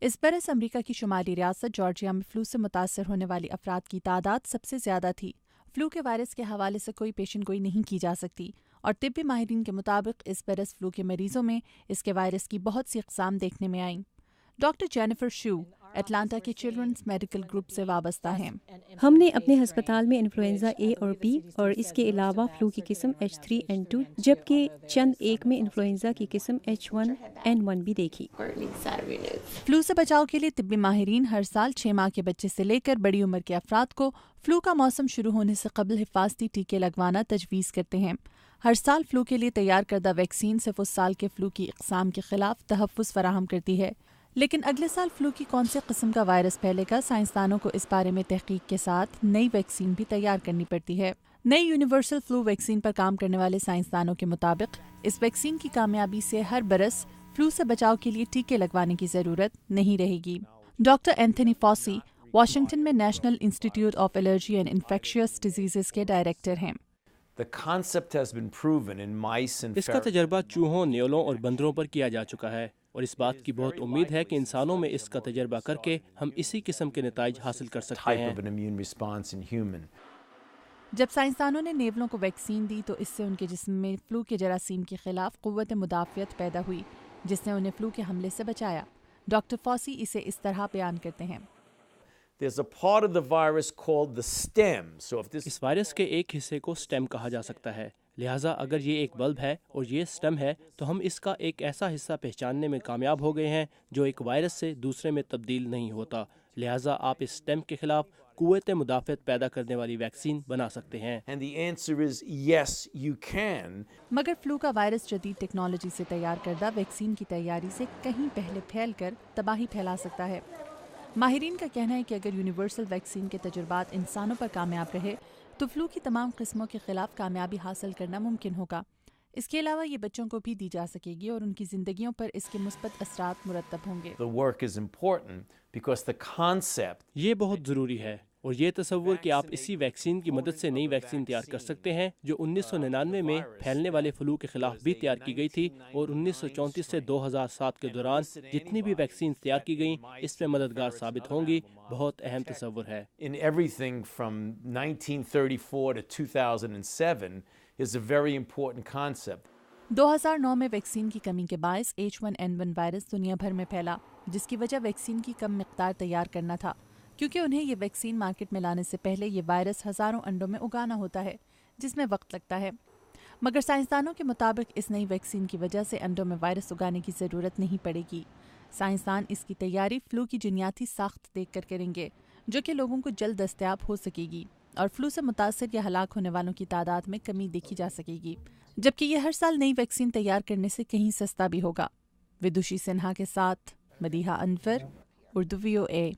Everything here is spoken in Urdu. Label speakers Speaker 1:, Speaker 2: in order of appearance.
Speaker 1: اس برس امریکہ کی شمالی ریاست جارجیا میں فلو سے متاثر ہونے والی افراد کی تعداد سب سے زیادہ تھی۔ فلو کے وائرس کے حوالے سے کوئی پیشن گوئی نہیں کی جا سکتی اور طبی ماہرین کے مطابق اس برس فلو کے مریضوں میں اس کے وائرس کی بہت سی اقسام دیکھنے میں آئیں۔ ڈاکٹر جینیفر شو اٹلانٹا کے چلڈرنز میڈیکل گروپ سے وابستہ ہیں۔
Speaker 2: ہم نے اپنے ہسپتال میں انفلوئنزا اے اور بی اور اس کے علاوہ فلو کی قسم H3N2 جبکہ چند ایک میں انفلوئنزا کی قسم H1N1 بھی دیکھی۔
Speaker 1: فلو سے بچاؤ کے لیے طبی ماہرین ہر سال 6 ماہ کے بچے سے لے کر بڑی عمر کے افراد کو فلو کا موسم شروع ہونے سے قبل حفاظتی ٹیکے لگوانا تجویز کرتے ہیں۔ ہر سال فلو کے لیے تیار کردہ ویکسین صرف اس سال کے فلو کی اقسام کے خلاف تحفظ فراہم کرتی ہے، لیکن اگلے سال فلو کی کون سے قسم کا وائرس پھیلے گا، سائنسدانوں کو اس بارے میں تحقیق کے ساتھ نئی ویکسین بھی تیار کرنی پڑتی ہے۔ نئی یونیورسل فلو ویکسین پر کام کرنے والے سائنسدانوں کے مطابق اس ویکسین کی کامیابی سے ہر برس فلو سے بچاؤ کے لیے ٹیکے لگوانے کی ضرورت نہیں رہے گی۔ ڈاکٹر اینتھنی فاسی واشنگٹن میں نیشنل انسٹی ٹیوٹ of allergy and infectious diseases کے ڈائریکٹر ہیں۔
Speaker 3: اس کا تجربہ چوہوں، نیولوں اور بندروں پر کیا جا چکا ہے اور اس بات کی بہت امید ہے کہ انسانوں میں اس کا تجربہ کر کے ہم اسی قسم کے نتائج حاصل کر سکتے ہیں۔
Speaker 1: جب سائنسدانوں نے نیولوں کو ویکسین دی تو اس سے ان کے جسم میں فلو کے جراثیم کے خلاف قوت مدافعت پیدا ہوئی جس نے انہیں فلو کے حملے سے بچایا۔ ڈاکٹر فاسی اسے اس طرح بیان کرتے ہیں۔
Speaker 3: اس وائرس کے ایک حصے کو سٹیم کہا جا سکتا ہے، لہٰذا اگر یہ ایک بلب ہے اور یہ سٹیم ہے تو ہم اس کا ایک ایسا حصہ پہچاننے میں کامیاب ہو گئے ہیں جو ایک وائرس سے دوسرے میں تبدیل نہیں ہوتا، لہٰذا آپ اس سٹیم کے خلاف قوت مدافعت پیدا کرنے والی ویکسین بنا سکتے ہیں۔
Speaker 1: مگر فلو کا وائرس جدید ٹیکنالوجی سے تیار کردہ ویکسین کی تیاری سے کہیں پہلے پھیل کر تباہی پھیلا سکتا ہے۔ ماہرین کا کہنا ہے کہ اگر یونیورسل ویکسین کے تجربات انسانوں پر کامیاب رہے تو فلو کی تمام قسموں کے خلاف کامیابی حاصل کرنا ممکن ہوگا۔ اس کے علاوہ یہ بچوں کو بھی دی جا سکے گی اور ان کی زندگیوں پر اس کے مثبت اثرات مرتب ہوں گے۔
Speaker 3: یہ بہت ضروری ہے اور یہ تصور کہ آپ اسی ویکسین کی مدد سے نئی ویکسین تیار کر سکتے ہیں جو 1999 میں پھیلنے والے فلو کے خلاف بھی تیار کی گئی تھی اور 1934 سے 2007 کے دوران جتنی بھی ویکسین تیار کی گئیں اس میں مددگار ثابت ہوں گی، بہت اہم تصور ہے۔
Speaker 4: In everything from 1934 to 2007 is a very important concept.
Speaker 1: 2009 میں ویکسین کی کمی کے باعث H1N1 وائرس دنیا بھر میں پھیلا، جس کی وجہ ویکسین کی کم مقدار تیار کرنا تھا، کیونکہ انہیں یہ ویکسین مارکیٹ میں لانے سے پہلے یہ وائرس ہزاروں انڈوں میں اگانا ہوتا ہے جس میں وقت لگتا ہے۔ مگر سائنسدانوں کے مطابق اس نئی ویکسین کی وجہ سے انڈوں میں وائرس اگانے کی ضرورت نہیں پڑے گی۔ سائنسدان اس کی تیاری فلو کی جنیاتی ساخت دیکھ کر کریں گے جو کہ لوگوں کو جلد دستیاب ہو سکے گی اور فلو سے متاثر یا ہلاک ہونے والوں کی تعداد میں کمی دیکھی جا سکے گی، جبکہ یہ ہر سال نئی ویکسین تیار کرنے سے کہیں سستا بھی ہوگا۔ ودوشی سنہا کے ساتھ مدیحہ انور، اردو VOA۔